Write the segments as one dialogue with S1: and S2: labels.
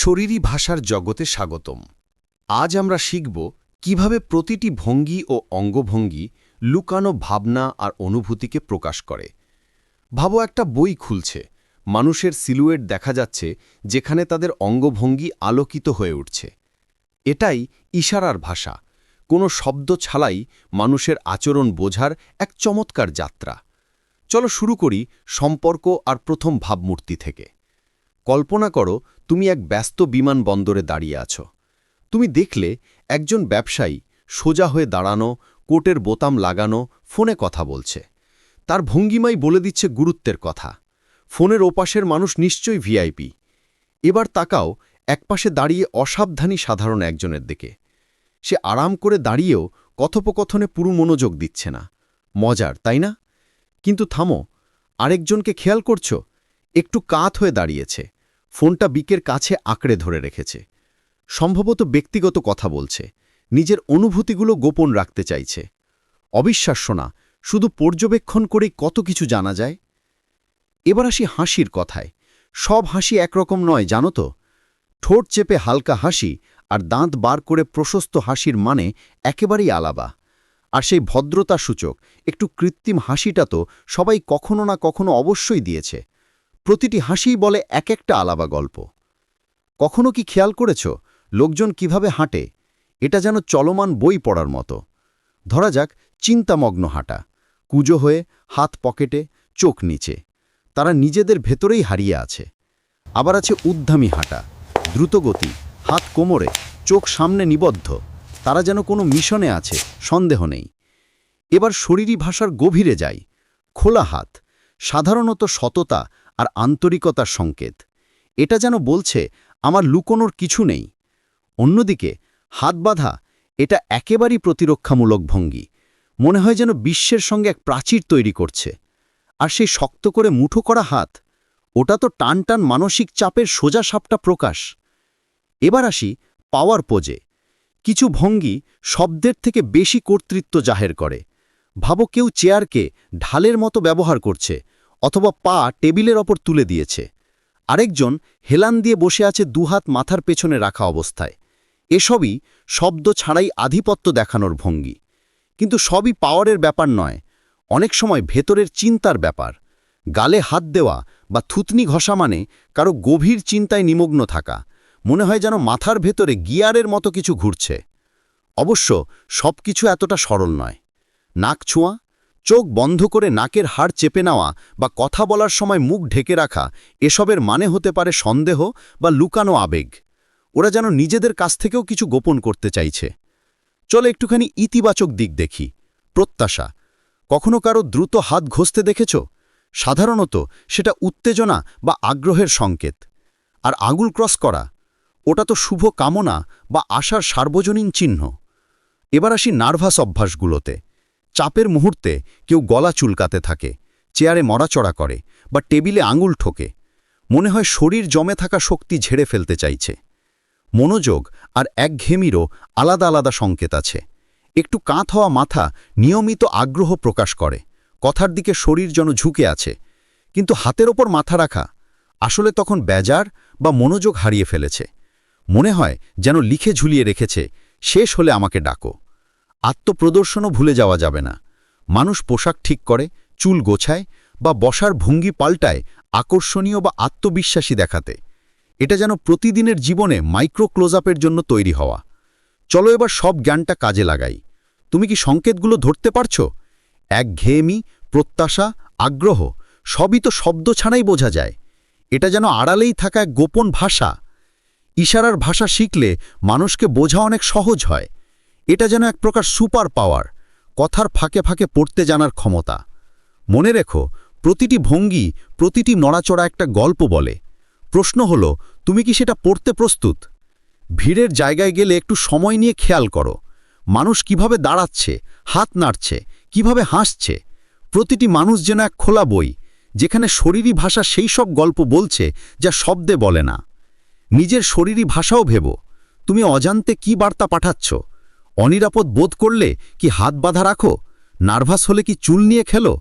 S1: শরীরী ভাষার জগতে স্বাগতম। আজ আমরা শিখব কিভাবে প্রতিটি ভঙ্গি ও অঙ্গভঙ্গি লুকানো ভাবনা আর অনুভূতিকে প্রকাশ করে। ভাবো, একটা বই খুলছে, মানুষের সিলুয়েট দেখা যাচ্ছে যেখানে তাদের অঙ্গভঙ্গি আলোকিত হয়ে উঠছে। এটাই ইশারার ভাষা, কোনো শব্দ ছাড়াই মানুষের আচরণ বোঝার এক চমৎকার যাত্রা। চলো শুরু করি সম্পর্ক আর প্রথম ভাবমূর্তি থেকে। কল্পনা করো, তুমি এক ব্যস্ত বিমানবন্দরে দাঁড়িয়ে আছো। তুমি দেখলে একজন ব্যবসায়ী সোজা হয়ে দাঁড়ানো, কোটের বোতাম লাগানো, ফোনে কথা বলছে। তার ভঙ্গিমাই বলে দিচ্ছে গুরুত্বের কথা। ফোনের ওপাশের মানুষ নিশ্চয়ই ভিআইপি। এবার তাকাও একপাশে দাঁড়িয়ে অসাবধানী সাধারণ একজনের দিকে। সে আরাম করে দাঁড়িয়েও কথোপকথনে পুরো মনোযোগ দিচ্ছে না। মজার, তাই না? কিন্তু থামো, আরেকজনকে খেয়াল করছো? একটু কাত হয়ে দাঁড়িয়েছে, ফোনটা বিকের কাছে আঁকড়ে ধরে রেখেছে। সম্ভবত ব্যক্তিগত কথা বলছে, নিজের অনুভূতিগুলো গোপন রাখতে চাইছে। অবিশ্বাস্য না, শুধু পর্যবেক্ষণ করেই কত কিছু জানা যায়। এবার আসি হাসির কথায়। সব হাসি একরকম নয়, জানো তো। ঠোঁট চেপে হালকা হাসি আর দাঁত বার করে প্রশস্ত হাসির মানে একেবারেই আলাদা। আর সেই ভদ্রতা সূচক একটু কৃত্রিম হাসিটা তো সবাই কখনো না কখনো অবশ্যই দিয়েছে। প্রতিটি হাসিই বলে এক একটা আলাদা গল্প। কখনো কি খেয়াল করেছ লোকজন কিভাবে হাঁটে? এটা যেন চলমান বই পড়ার মতো। ধরা যাক চিন্তামগ্ন হাঁটা, কুঁজো হয়ে, হাত পকেটে, চোখ নিচে। তারা নিজেদের ভেতরেই হারিয়ে আছে। আবার আছে উদ্যমী হাঁটা, দ্রুতগতি, হাত কোমরে, চোখ সামনে নিবদ্ধ। তারা যেন কোনো মিশনে আছে, সন্দেহ নেই। এবার শরীরী ভাষার গভীরে যাই। খোলা হাত, সাধারণত সততা আর আন্তরিকতার সংকেত। এটা যেন বলছে আমার লুকোনোর কিছু নেই। অন্যদিকে হাত বাঁধা, এটা একেবারেই প্রতিরক্ষামূলক ভঙ্গি। মনে হয় যেন বিশ্বের সঙ্গে এক প্রাচীর তৈরি করছে। আর সেই শক্ত করে মুঠো করা হাত, ওটা তো টান টান মানসিক চাপের সোজা সাপটা প্রকাশ। এবার আসি পাওয়ার পোজে। কিছু ভঙ্গি শব্দের থেকে বেশি কর্তৃত্ব জাহের করে। ভাবো, কেউ চেয়ারকে ঢালের মতো ব্যবহার করছে, অথবা পা টেবিলের ওপর তুলে দিয়েছে। আরেকজন হেলান দিয়ে বসে আছে দুহাত মাথার পেছনে রাখা অবস্থায়। এসবই শব্দ ছাড়াই আধিপত্য দেখানোর ভঙ্গি। কিন্তু সবই পাওয়ারের ব্যাপার নয়, অনেক সময় ভেতরের চিন্তার ব্যাপার। গালে হাত দেওয়া বা থুতনি ঘষা মানে কারো গভীর চিন্তায় নিমগ্ন থাকা। মনে হয় যেন মাথার ভেতরে গিয়ারের মতো কিছু ঘুরছে। অবশ্য সব কিছু এতটা সরল নয়। নাক ছোঁয়া, চোখ বন্ধ করে নাকের হাড় চেপে নেওয়া বা কথা বলার সময় মুখ ঢেকে রাখা, এসবের মানে হতে পারে সন্দেহ বা লুকানো আবেগ। ওরা যেন নিজেদের কাছ থেকেও কিছু গোপন করতে চাইছে। চলো একটুখানি ইতিবাচক দিক দেখি। প্রত্যাশা। কখনো কারো দ্রুত হাত ঘষতে দেখেছ? সাধারণত সেটা উত্তেজনা বা আগ্রহের সংকেত। আর আঙুল ক্রস করা, ওটা তো শুভ কামনা বা আশার সার্বজনীন চিহ্ন। এবার আসি নার্ভাস অভ্যাসগুলোতে। চাপের মুহূর্তে কেউ গলা চুলকাতে থাকে, চেয়ারে মরাচড়া করে বা টেবিলে আঙুল ঠোকে। মনে হয় শরীর জমে থাকা শক্তি ঝেড়ে ফেলতে চাইছে। মনোযোগ আর একঘেয়েমিরও আলাদা আলাদা সংকেত আছে। একটু কাত হওয়া মাথা নিয়মিত আগ্রহ প্রকাশ করে, কথার দিকে শরীর যেন ঝুঁকে আছে। কিন্তু হাতের ওপর মাথা রাখা আসলে তখন বেজার বা মনোযোগ হারিয়ে ফেলেছে। মনে হয় যেন লিখে ঝুলিয়ে রেখেছে, শেষ হলে আমাকে ডাকো। আত্মপ্রদর্শনও ভুলে যাওয়া যাবে না। মানুষ পোশাক ঠিক করে, চুল গোছায় বা বসার ভঙ্গি পাল্টায় আকর্ষণীয় বা আত্মবিশ্বাসী দেখাতে। এটা যেন প্রতিদিনের জীবনে মাইক্রো ক্লোজআপের জন্য তৈরি হওয়া। চলো এবার সব জ্ঞানটা কাজে লাগাই। তুমি কি সংকেতগুলো ধরতে পারছো? একঘেয়েমি, প্রত্যাশা, আগ্রহ, সবই তো শব্দ ছাড়াই বোঝা যায়। এটা যেন আড়ালেই থাকা এক গোপন ভাষা। ইশারার ভাষা শিখলে মানুষকে বোঝা অনেক সহজ হয়। এটা যেন এক প্রকার সুপার পাওয়ার, কথার ফাঁকে ফাঁকে পড়তে জানার ক্ষমতা। মনে রেখো, প্রতিটি ভঙ্গি, প্রতিটি নড়াচড়া একটা গল্প বলে। প্রশ্ন হলো, তুমি কি সেটা পড়তে প্রস্তুত? ভিড়ের জায়গায় গেলে একটু সময় নিয়ে খেয়াল করো। মানুষ কিভাবে দাঁড়াচ্ছে, হাত নাড়ছে, কিভাবে হাসছে। প্রতিটি মানুষ যেন এক খোলা বই, যেখানে শরীরী ভাষা সেই সব গল্প বলছে যা শব্দে বলে না। নিজের শরীরী ভাষাও ভেবো। তুমি অজান্তে কি বার্তা পাঠাচ্ছ? অনিরাপদ বোধ করলে কি হাত বাঁধা রাখো? নার্ভাস হলে কি চুল নিয়ে খেলো?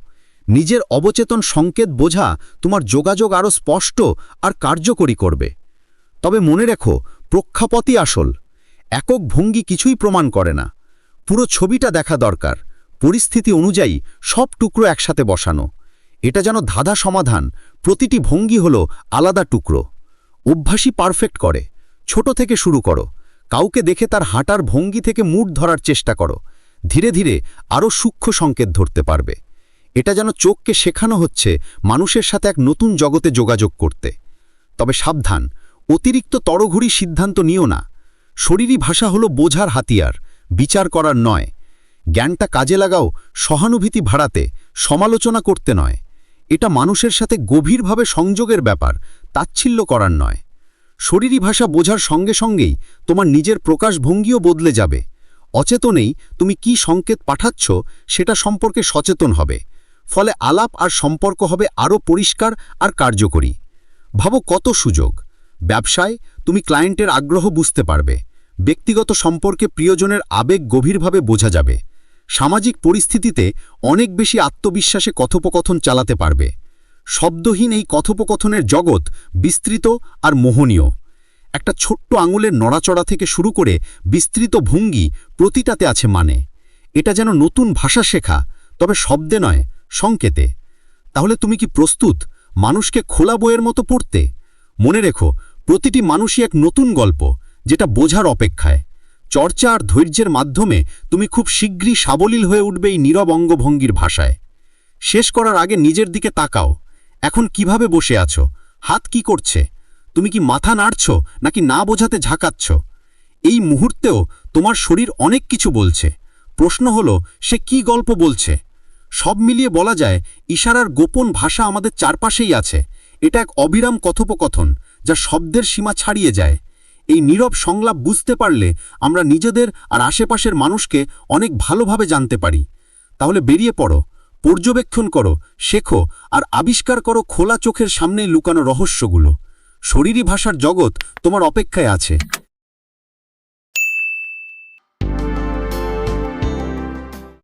S1: নিজের অবচেতন সংকেত বোঝা তোমার যোগাযোগ আরও স্পষ্ট আর কার্যকরী করবে।
S2: তবে মনে রেখো, প্রেক্ষাপটই আসল। একক ভঙ্গি কিছুই প্রমাণ করে না। পুরো ছবিটা দেখা দরকার, পরিস্থিতি অনুযায়ী সব টুকরো একসাথে বসানো। এটা যেন ধাঁধা সমাধান, প্রতিটি ভঙ্গি হলো আলাদা টুকরো। অভ্যাসই পারফেক্ট করে। ছোট থেকে শুরু করো, কাউকে দেখে তার হাঁটার ভঙ্গি থেকে মুড ধরার চেষ্টা করো। ধীরে ধীরে আরও সূক্ষ্ম সংকেত ধরতে পারবে। এটা যেন চোখকে শেখানো হচ্ছে মানুষের সাথে এক নতুন জগতে যোগাযোগ করতে। তবে সাবধান, অতিরিক্ত তড়ঘড়ি সিদ্ধান্ত নিও না। শরীরী ভাষা হলো বোঝার হাতিয়ার, বিচার করার নয়। জ্ঞানটা কাজে লাগাও সহানুভূতি বাড়াতে, সমালোচনা করতে নয়। এটা মানুষের সাথে গভীরভাবে সংযোগের ব্যাপার, তাচ্ছিল্য করার নয়। শরীরী ভাষা বোঝার সঙ্গে সঙ্গেই তোমার নিজের প্রকাশভঙ্গিও বদলে যাবে। অচেতনেই তুমি কি সংকেত পাঠাচ্ছ সেটা সম্পর্কে সচেতন হবে। ফলে আলাপ আর সম্পর্ক হবে আরও পরিষ্কার আর কার্যকরী। ভাবো কত সুযোগ! ব্যবসায় তুমি ক্লায়েন্টের আগ্রহ বুঝতে পারবে। ব্যক্তিগত সম্পর্কে প্রিয়জনের আবেগ গভীরভাবে বোঝা যাবে। সামাজিক পরিস্থিতিতে অনেক বেশি আত্মবিশ্বাসে কথোপকথন চালাতে পারবে। শব্দহীন এই কথোপকথনের জগৎ বিস্তৃত আর মোহনীয়। একটা ছোট্ট আঙুলের নড়াচড়া থেকে শুরু করে বিস্তৃত ভঙ্গি, প্রতিটাতে আছে মানে। এটা যেন নতুন ভাষা শেখা, তবে শব্দে নয়, সংকেতে। তাহলে তুমি কি প্রস্তুত মানুষকে খোলা বইয়ের মতো পড়তে? মনে রেখো, প্রতিটি মানুষই এক নতুন গল্প, যেটা বোঝার অপেক্ষায়। চর্চা আর ধৈর্যের মাধ্যমে তুমি খুব শীঘ্রই সাবলীল হয়ে উঠবে এই নীরব অঙ্গভঙ্গির ভাষায়। শেষ করার আগে নিজের দিকে তাকাও। এখন কিভাবে বসে আছো? হাত কি করছে? তুমি কি মাথা নাড়ছ নাকি না বোঝাতে ঝাঁকাচ্ছ? এই মুহূর্তেও তোমার শরীর অনেক কিছু বলছে। প্রশ্ন হলো, সে কি গল্প বলছে? সব মিলিয়ে বলা যায়, ইশারার গোপন ভাষা আমাদের চারপাশেই আছে। এটা এক অবিরাম কথোপকথন, যা শব্দের সীমা ছাড়িয়ে যায়। এই নীরব সংলাপ বুঝতে পারলে আমরা নিজেদের আর আশেপাশের মানুষকে অনেক ভালোভাবে জানতে পারি। তাহলে বেরিয়ে পড়ো, পর্যবেক্ষণ করো, শেখো আর আবিষ্কার করো খোলা চোখের সামনেই লুকানো রহস্যগুলো। শরীরী ভাষার জগৎ তোমার অপেক্ষায় আছে।